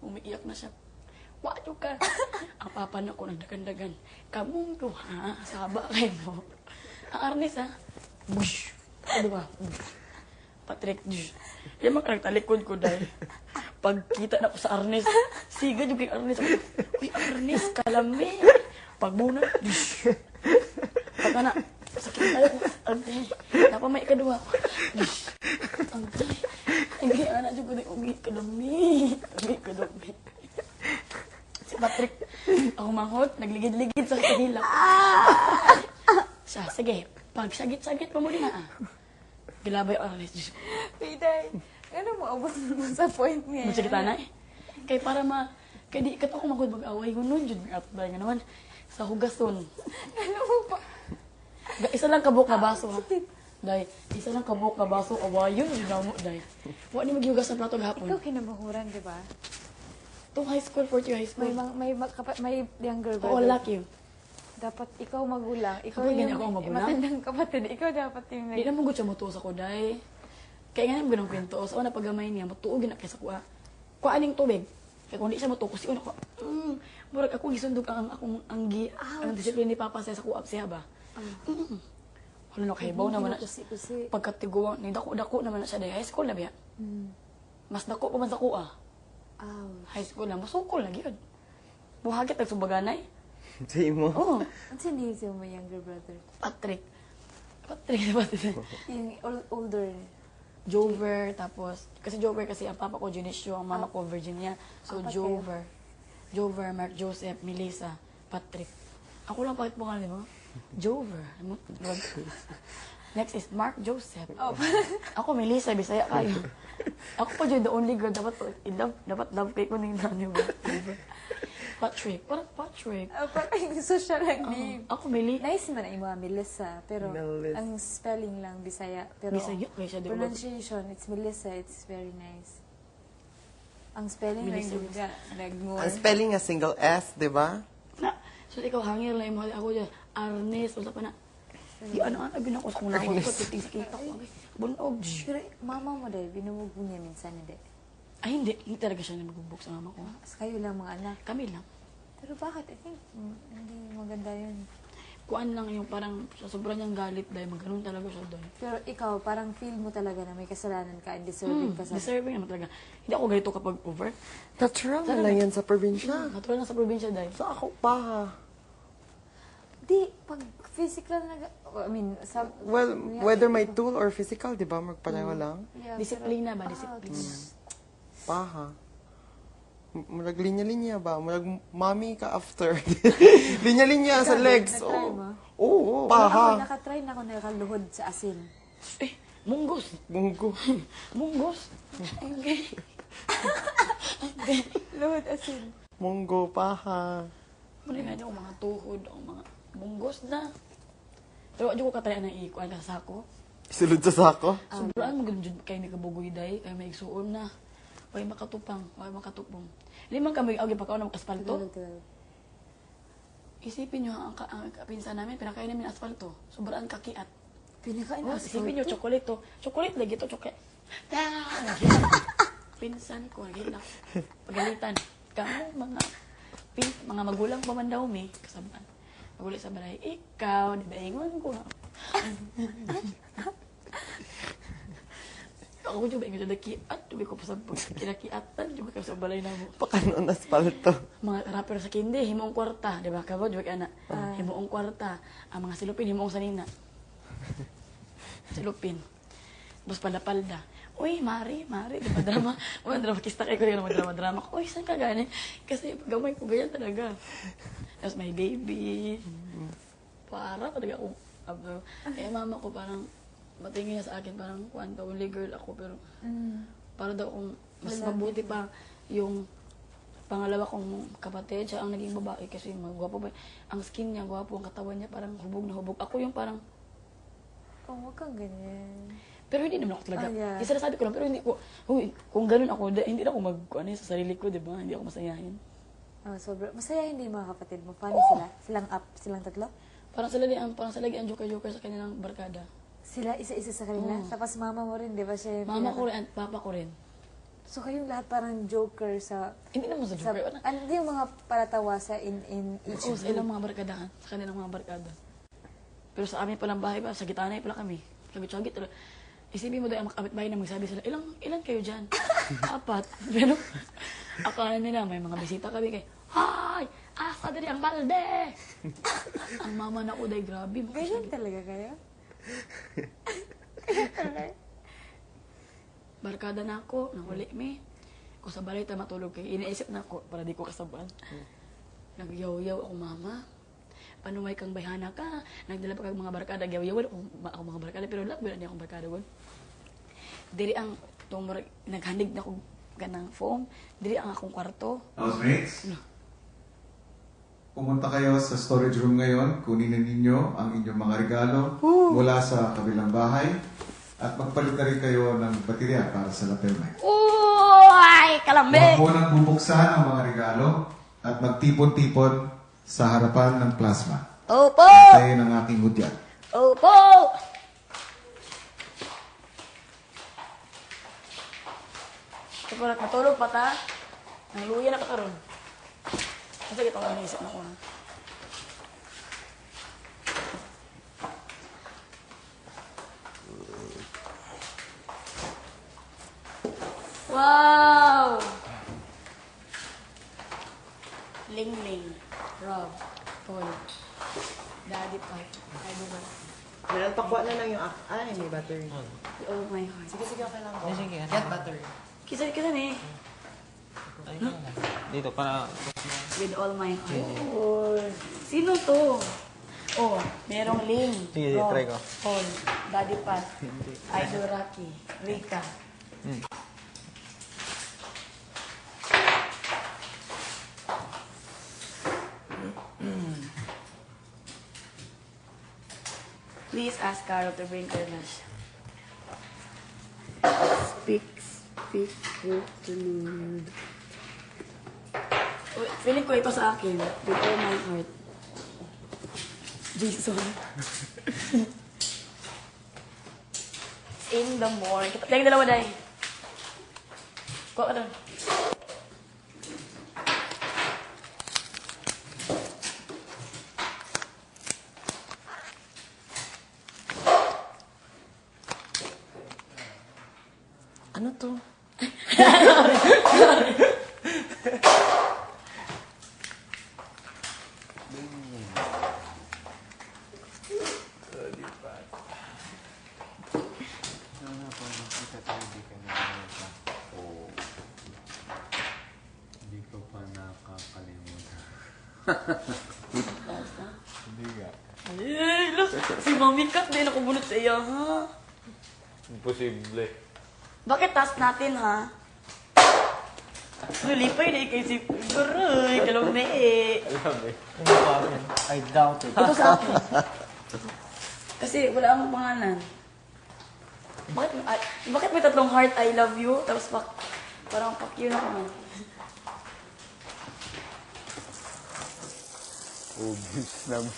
Umiiyak na siya. Wajo ka. Ang papa na ko nagdagan-dagan. Kamong duha, saba kayo mo. Ang Arnis ha. Bush. Ano ba? Patrick. Yung mga talikod ko dahil. Pagkita na ko sa Arnis, siga yung kay Arnis. Uy, Arnis, kalami. Pagbuna. Pagka na, sakit tayo ko. Ante, napa may kadua. Ante, hindi anak juga na ugi kalami. Ugi kalami. Si Patrick, ako manghot, nagligid-ligid sa kahilak. Siya, sige, pag sagit-sagit pa mo din na. Gilabay ang Arnis. Piday, ano mo abot mo sa point niya? Masakita na eh. Kaya para kaya di ikaw ako magod mag-away. Gunon, dyan may atbay nga naman. Sa hugason. Ano mo pa? Isa lang kabuk na baso ha. Day, isa lang kabuk na baso. Awayon, yun na mo, day. Huwag ni maghiugas ng plato gahapon. Ikaw kinamahuran, di ba? Itong high school, fourth year high school. May younger Oo, brother. lucky yun. Dapat ikaw magulang. Ikaw Kapag yung ganyan ako ang magulang? matandang kapatid. Ikaw dapat yung Di na mo gud siya mutuos ako, day. Kaya nga naman ganang kwento. Sa una paggamay niya, matuog na kaysa kuha. Kuha aning tubig. Kaya kung di siya matuos, si una ko, murag ako gisundog ang akong ang disiplina ni Papa sa kuha siya ba? Wala na kahibaw naman na siya. Kasi, Pagkatiguan, ni dako-dako naman na siya day. High school na biya. Mas dako pa man sa kuha. High school na, masukol na gyud. Buhagit nagsubaganay. Say mo. Oo. ang sinisi mo younger brother? Patrick. Patrick. Yung older. Jover, tapos, kasi Jover kasi ang papa ko Junicio, ang mama ko Virginia. So, Apat Jover, Mark Joseph, Melissa, Patrick. Ako lang pakit po nga, di ba? Jover. Next is Mark Joseph. Ako, Melissa, Bisaya kayo. Ako pa dyan, the only girl, dapat love kay ko ng nanay ba? Patrick. Parang Patrick. Parang social lang name. Ako, Meli. Nice man ang mga Melissa, pero Melis. ang spelling lang Bisaya. Pero Bisaya, kaya siya di ba? pronunciation, it's Melissa, it's very nice. Ang spelling lang Melissa. juga, nag-more. Ang spelling nga single S, di ba? Na, so ikaw hangir lang yung mahal ako dyan. Arnes, wala pa na. Di ano, abin ako sa kung nawa ko, titing sa kita ko. Bunog. Pero mama mo dahil, binubog mo niya minsan, hindi. Ay, hindi talaga siya na magbubuk sa mama ko. Kayo lang mga anak. Kami lang. Pero bakit? I think, hindi maganda yun. Kuan lang yung parang sa sobrang niyang galit dahil maganoon talaga siya doon. Pero ikaw, parang feel mo talaga na may kasalanan ka and deserving ka sa... Deserving naman talaga. Hindi ako ganito kapag over. Natural na lang yan sa probinsya. Natural na sa probinsya dahil. Sa ako pa. Di, pag physical na... I mean, sa... Well, whether may tool or physical, di ba? Magpareho lang. Yeah, Disiplina ba? Disiplina. Paha. Murag linya-linya ba? Murag mami ka after. Linya-linya sa legs. Natry mo? Oo, Paha. paha. Nakatry na ako nakaluhod sa asin. Eh, munggos. Munggo. Munggos. Okay. Luhod asin. Munggo, paha. Muna nga niya mga tuhod, o mga munggos na. Pero wala ko kataya ng ikuan sa sako. Sulod sa sako. Sobrang magandun kayo may kabugoy day, kaya may igsuon na. Huwag makatupang, huwag makatupong. Limang kami, okay pa ka ng asfalto. Isipin nyo, ang kapinsan namin, pinakain namin asfalto. Sobrang kakiat. Pinakain Oh, asfalto? isipin nyo, chocolate to. Chocolate lagi to, chocolate. Pinsan ko, nagilak. Pagalitan. Kamu, mga magulang pa man daw, may kasabaan. Magulang sa balay, ikaw, di ba, ingon ko nga. Ako juga ingat ada kiat, juga ko pasal kira-kiatan juga ka sa balay namo. Pakanon asfalto. Mga rapper sa kinde himong kwarta, di ba? Kabo juga anak. Himong kwarta, ang mga silupin himong sanina. Silupin. Bus palda-palda. Uy, Mari, di ba drama? Uy, drama kista kay ko yung drama. Uy, saan ka gani? Kasi gamay ko ganyan talaga. Tapos may baby. Para talaga ako. Mama ko parang matingin niya sa akin, parang only girl ako, pero para daw kung mas mabuti pa yung pangalawa kong kapatid, siya ang naging babae kasi magwapo pa. Ang skin niya, gwapo, ang katawan niya parang hubog na hubog. Ako yung parang... Oh, huwag kang ganyan. Pero hindi naman ako talaga. Yeah. Isa nasabi ko lang, pero hindi ko... Kung ganun ako, hindi na ako sa sarili ko, di ba? Hindi ako masayahin. Oh, sobrang masaya hindi mga kapatid mo. Paano sila? Silang tatlo? Parang sila ang joker-joker sa kanilang barkada. Sila isa-isa sa kanila? Tapos mama mo rin, di ba siya? Mama ko rin at papa ko rin. So kayong lahat parang joker sa... Hindi naman sa sa joker. Ano? ano yung mga palatawa sa in each Oo, sa ilang mga barkada. Sa kanilang mga barkada. Pero sa amin palang bahay ba, sa gitana pala kami. Sagit-sagit. Isipin mo dahil ang kapitbahay na magsabi sila, ilan kayo dyan? 4. Pero akala nila may mga bisita kami kay, Hay! Asa diri ang balde! Ang mama na ko dahil grabe. Ganyan talaga kayo? Barkada na ako, nahuli mi. Kung sa balay ta matulog kay, iniisip na ako para di ko kasabahan. Nagyaw-yaw ako, mama. Panuway kang bayhana ka. Nagdala pa kang mga barkada. Gyaw-yaw ako mga barkada. Pero wala niya akong barkada. Diri ang naghandig na ako ganang foam. Diri ang akong kwarto. Housemates, pumunta kayo sa storage room ngayon, kunin na ninyo ang inyong mga regalo mula sa kabilang bahay at magpalit na rin kayo ng baterya para sa lapel mic. Uy! Kalambe! Huwag mo nang bubuksan ang mga regalo at magtipon-tipon sa harapan ng plasma. Opo! Tayo ng aking hudyat. Opo! Kapag matulog pa ta, ang luya na kakaroon. Kasi ito ang naisip na ko. Wow! Ling-ling, Rob, Paul, Daddy Pipe, ay buka. Meron pakwa na lang yung may battery. Oh my heart. Sige, okay lang po. Sige, ano? Get battery. Kisa ni. Dito, para... With all my heart. Oh. Sino to? Oh, merong Ling, Sige, Rob, try ko. Paul, Daddy Pat, Idol Rocky, Rika. Please ask Carol to bring Karnash. Speak to me. Feeling ko ito sa akin. With all my heart. Jason. In the morning. Tingnan dalawa dahil. Kuha ka doon. Ano to? Hindi ko pa nakakalimutan. Hindi nga. Ay, look. Si Mami Kat, di nakubunot sa iya, ha? Imposible. Bakit task natin, ha? Nalipay na ikay si Garay, kalame eh. Alam eh. I doubt it. Ito sa akin. Kasi wala akong pangalan. Bakit may tatlong heart, I love you, tapos parang fuck you na naman. Obvious naman.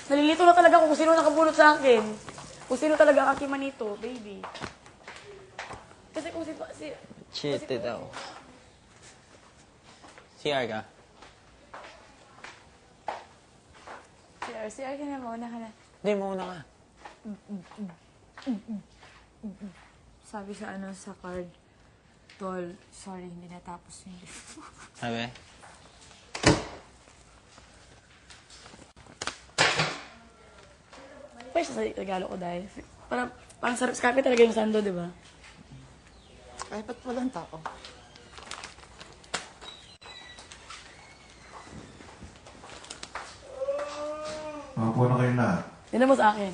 Nalilito na talaga ako kung sino nakabunot sa akin. Kung sino talaga ang aking manito, baby. Kasi kung si Cheated ako. CR ka? CR ka na, mauna ka na. Hindi, mauna ka. Sabi sa sa card, Tol, sorry, hindi natapos yung Sabi? Pwede sa regalo ko dahil. Parang sarap sa kape talaga yung sando, di ba? Ay, ba't walang tao? Mapo na kayo lahat. Tignan mo sa akin.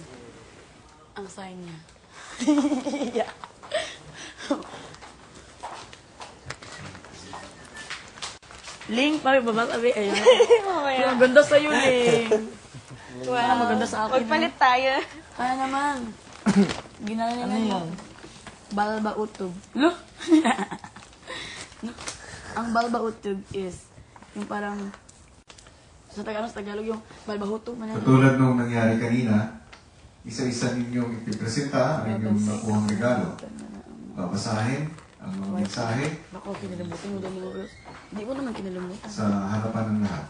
Ang sign niya. Yeah. Ling, pare, babasabi. Ayun. Ang ganda sa'yo, Ling. Wow. Maganda sa akin. Magpalit tayo. Kaya naman. Ginala nila yun. Balba utog. Look! Ang balba utog is yung parang Sa Tagalog yung balbahutog man. Katulad nung nangyari kanina, isa-isa ninyong ipipresenta ang inyong nakuhang regalo. Babasahin ang mga mensahe Bako, kinalimutan mo daw mga girls. Hindi mo naman kinalimutan. sa harapan ng lahat.